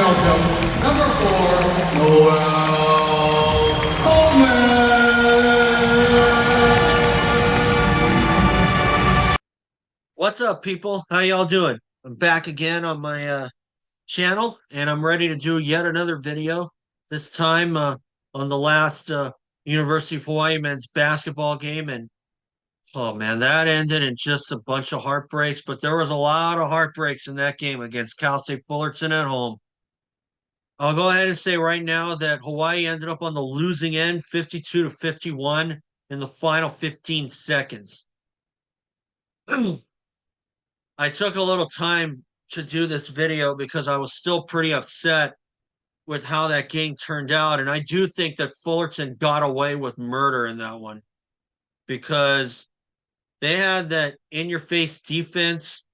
welcome number 4, Noel Coleman. What's up, people? How y'all doing? I'm back again on my channel, and I'm ready to do yet another video. This time on the last University of Hawaii men's basketball game, and oh man, that ended in just a bunch of heartbreaks. But there was a lot of heartbreaks in that game against Cal State Fullerton at home. I'll go ahead and say right now that Hawaii ended up on the losing end, 52-51, in the final 15 seconds. I took a little time to do this video because I was still pretty upset with how that game turned out. And I do think that Fullerton got away with murder in that one because they had that in your face defense.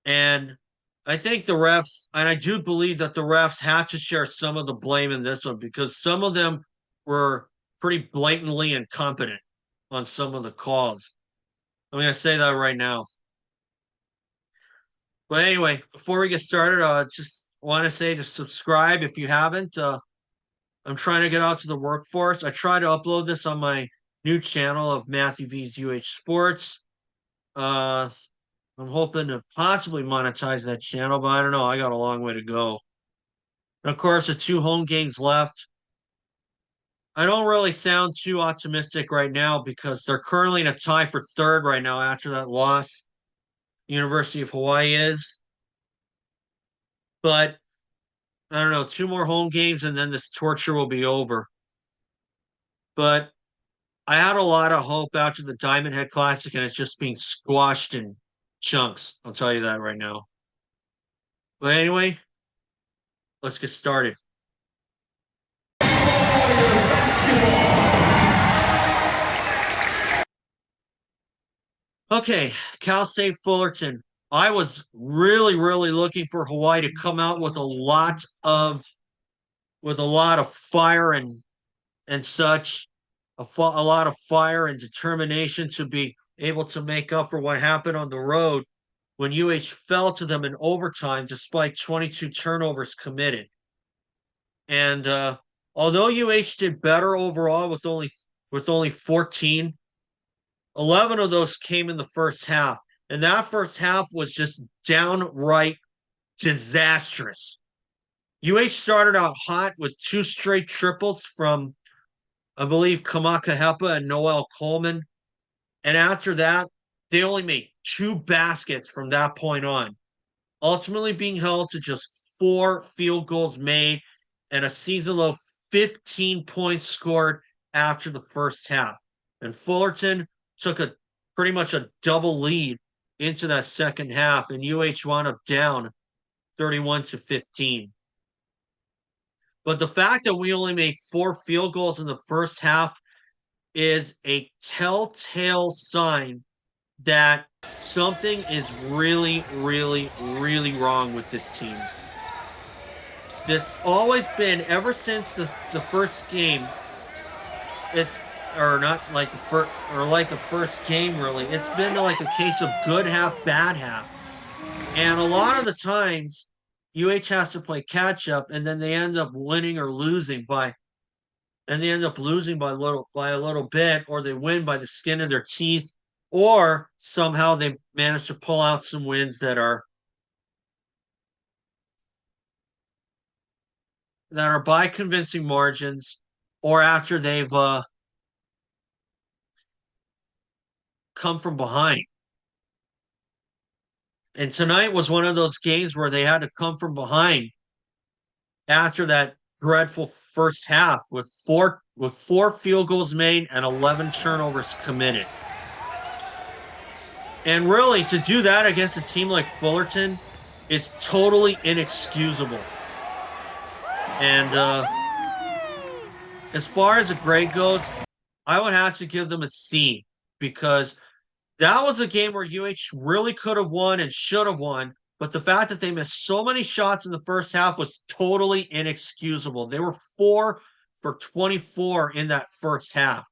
And I think the refs, and I do believe that the refs had to share some of the blame in this one because some of them were pretty blatantly incompetent on some of the calls. I'm going to say that right now. But anyway, before we get started, just want to say to subscribe if you haven't. I'm trying to get out to the workforce. I try to upload this on my new channel of Matthew V's UH Sports. I'm hoping to possibly monetize that channel, but I don't know. I got a long way to go. And of course, the 2 home games left. I don't really sound too optimistic right now because they're currently in a tie for third right now after that loss. University of Hawaii is. But I don't know, 2 more home games and then this torture will be over. But I had a lot of hope after the Diamond Head Classic, and it's just being squashed in chunks. I'll tell you that right now. But anyway, let's get started. Okay, Cal State Fullerton. I was really, really looking for Hawaii to come out with a lot of fire and such, a lot of fire and determination to be able to make up for what happened on the road when UH fell to them in overtime despite 22 turnovers committed. And although UH did better overall with only 14, 11 of those came in the first half. And that first half was just downright disastrous. UH started out hot with 2 straight triples from, I believe, Kamaka, Hepa, and Noel, Coleman. And after that, they only made 2 baskets from that point on, ultimately being held to just 4 field goals made and a season low 15 points scored after the first half. And Fullerton took pretty much a double lead into that second half, and UH wound up down 31-15. But the fact that we only made 4 field goals in the first half is a telltale sign that something is really, really, really wrong with this team. That's always been ever since the first game. It's or not like the first or like the first game really. It's been like a case of good half, bad half, and a lot of the times UH has to play catch up, and then they end up winning or losing by and they end up losing by a little bit, or they win by the skin of their teeth, or somehow they manage to pull out some wins that are by convincing margins, or after they've come from behind. And tonight was one of those games where they had to come from behind after that dreadful first half with four field goals made and 11 turnovers committed. And really, to do that against a team like Fullerton is totally inexcusable. And as far as a grade goes, I would have to give them a C because that was a game where UH really could have won and should have won. But the fact that they missed so many shots in the first half was totally inexcusable. They were 4 for 24 in that first half.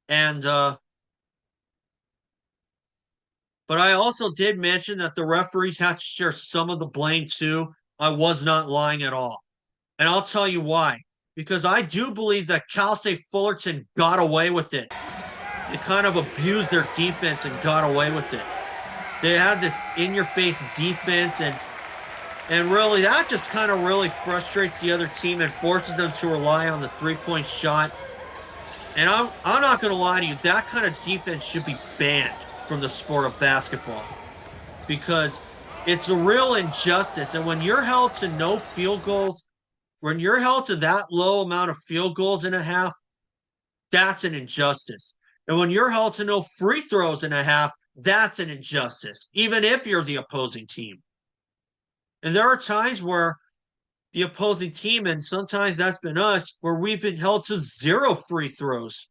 And but I also did mention that the referees had to share some of the blame too I was not lying at all. And I'll tell you why. Because I do believe that Cal State Fullerton got away with it. They kind of abused their defense and got away with it. They had this in-your-face defense, and really that just kind of really frustrates the other team and forces them to rely on the three-point shot. And I'm not going to lie to you, that kind of defense should be banned from the sport of basketball because it's a real injustice. And when you're held to no field goals, when you're held to that low amount of field goals in a half, that's an injustice. And when you're held to no free throws in a half, that's an injustice, even if you're the opposing team. And there are times where the opposing team, and sometimes that's been us, where we've been held to 0 free throws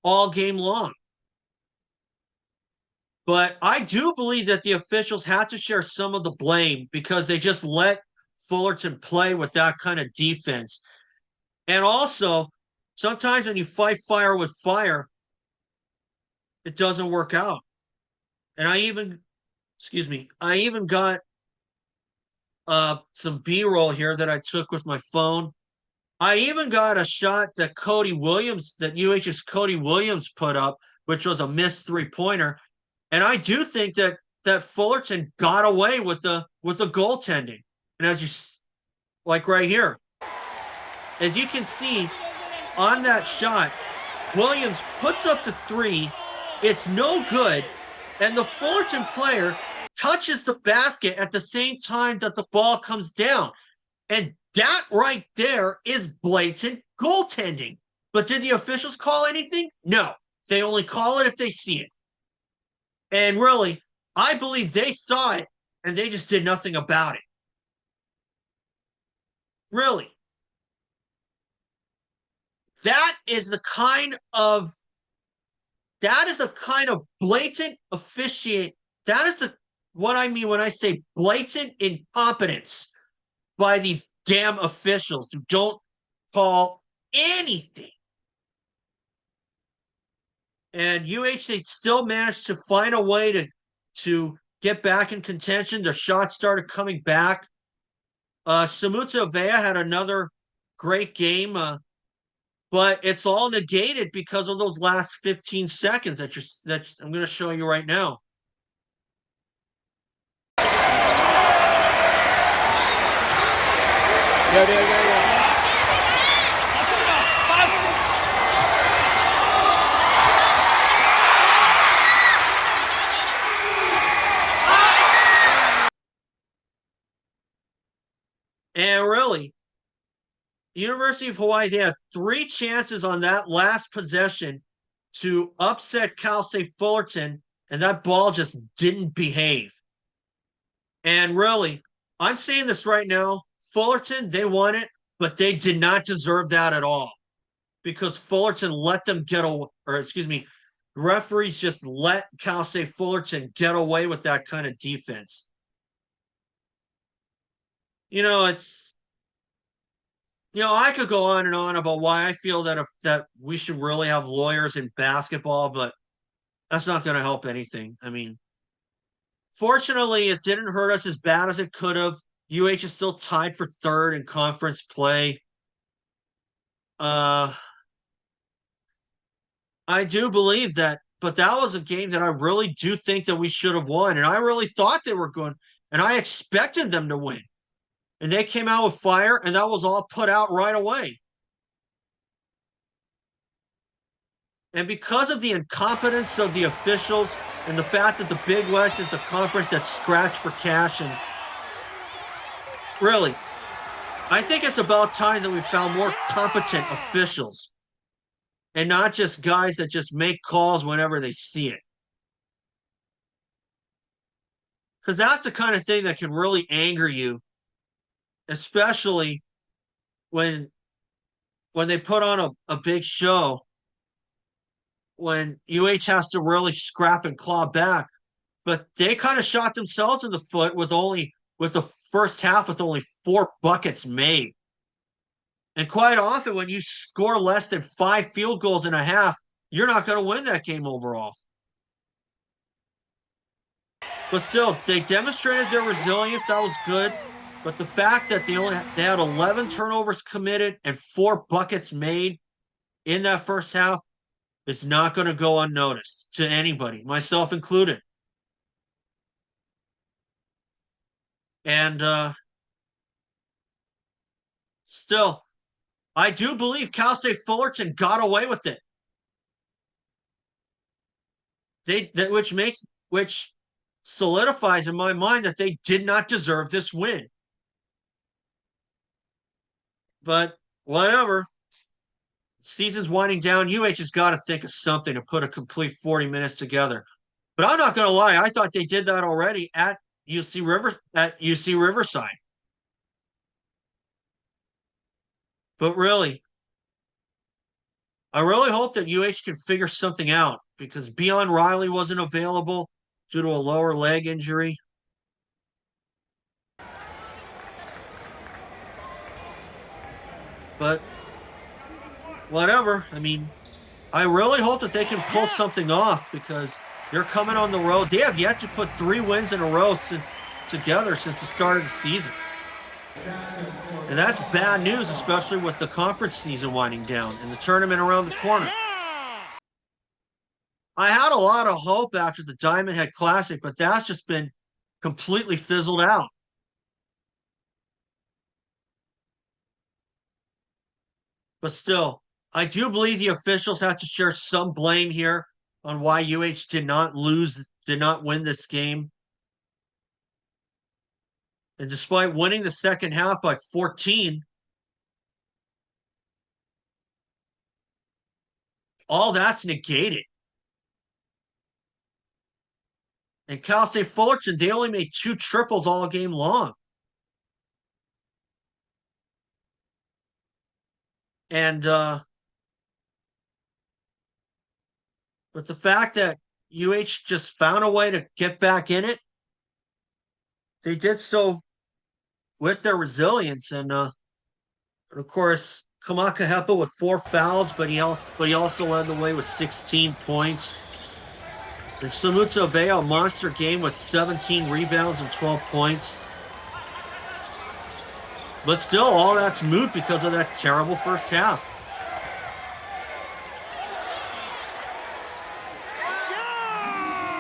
all game long. But I do believe that the officials had to share some of the blame because they just let Fullerton play with that kind of defense. And also, sometimes when you fight fire with fire, it doesn't work out. And I even got some B-roll here that I took with my phone. I even got a shot that UH's Cody Williams put up, which was a missed three-pointer. And I do think that Fullerton got away with the goaltending. And as you like right here, as you can see on that shot, Williams puts up the three. It's no good. And the Fullerton player touches the basket at the same time that the ball comes down. And that right there is blatant goaltending. But did the officials call anything? No. They only call it if they see it. And really, I believe they saw it and they just did nothing about it. Really. That is the kind of blatant officiate. That is what I mean when I say blatant incompetence by these damn officials who don't call anything. And UH, they still managed to find a way to get back in contention. Their shots started coming back. Samuta Avea had another great game, but it's all negated because of those last 15 seconds that I'm going to show you right now. Yeah. And really, University of Hawaii, they had 3 chances on that last possession to upset Cal State Fullerton, and that ball just didn't behave. And really, I'm saying this right now, Fullerton, they won it, but they did not deserve that at all because Fullerton let them referees just let Cal State Fullerton get away with that kind of defense. I could go on and on about why I feel that we should really have lawyers in basketball, but that's not going to help anything. I mean, fortunately, it didn't hurt us as bad as it could have. UH is still tied for 3rd in conference play. I do believe that, but that was a game that I really do think that we should have won, and I really thought they were going, and I expected them to win. And they came out with fire, and that was all put out right away. And because of the incompetence of the officials and the fact that the Big West is a conference that's scratched for cash, and really, I think it's about time that we found more competent officials and not just guys that just make calls whenever they see it. Because that's the kind of thing that can really anger you, especially when they put on a big show, when UH has to really scrap and claw back. But they kind of shot themselves in the foot with the first half with only 4 buckets made. And quite often when you score less than 5 field goals in a half, you're not going to win that game overall. But still, they demonstrated their resilience. That was good. But the fact that they had 11 turnovers committed and 4 buckets made in that first half is not going to go unnoticed to anybody, myself included. And still, I do believe Cal State Fullerton got away with it. Which solidifies in my mind that they did not deserve this win. But whatever. Season's winding down. UH has got to think of something to put a complete 40 minutes together. But I'm not going to lie. I thought they did that already at UC Riverside. But really, I really hope that UH can figure something out because Beon Riley wasn't available due to a lower leg injury. But whatever. I mean, I really hope that they can pull something off because they're coming on the road. They have yet to put 3 wins in a row since the start of the season. And that's bad news, especially with the conference season winding down and the tournament around the corner. I had a lot of hope after the Diamond Head Classic, but that's just been completely fizzled out. But still, I do believe the officials have to share some blame here on why UH did not win this game. And despite winning the second half by 14, all that's negated. And Cal State Fullerton, they only made 2 triples all game long. And but the fact that UH just found a way to get back in it, they did so with their resilience. And of course, Kamaka Hepa with 4 fouls, but he also led the way with 16 points. And Samuta Avea, a monster game with 17 rebounds and 12 points. But still, all that's moot because of that terrible first half.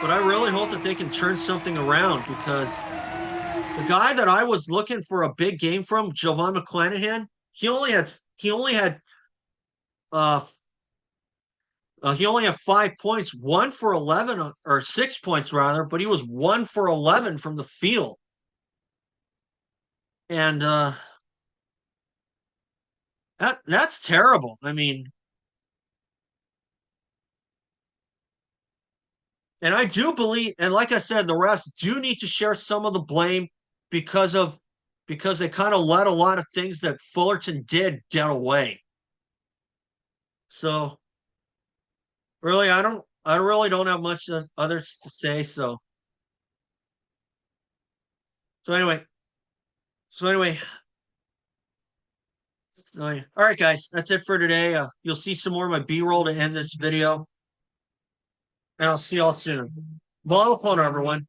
But I really hope that they can turn something around because the guy that I was looking for a big game from, Jovan McClanahan, he only had 5 points, 1 for 11 or 6 points rather, but he was 1 for 11 from the field. And that's terrible. I mean, and I do believe, and like I said, the refs do need to share some of the blame because they kind of let a lot of things that Fullerton did get away. So really, I really don't have much others to say. So anyway. All right, guys, that's it for today. You'll see some more of my B-roll to end this video. And I'll see y'all soon. Ball corner, everyone.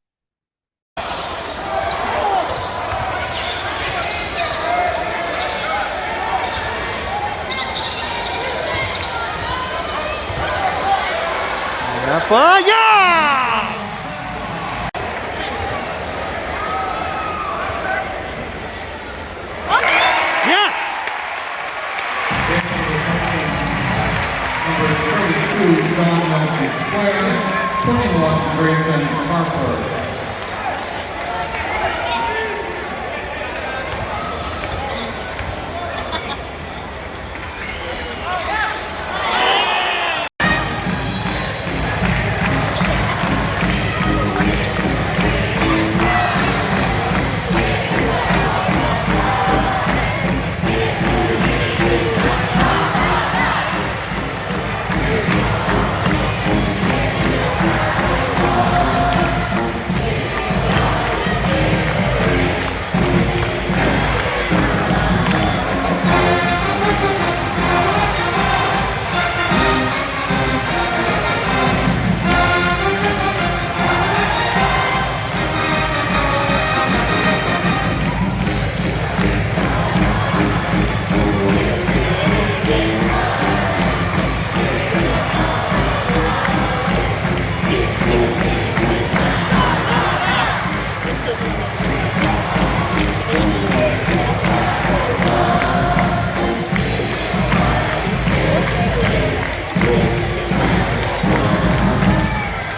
Hepa, yeah!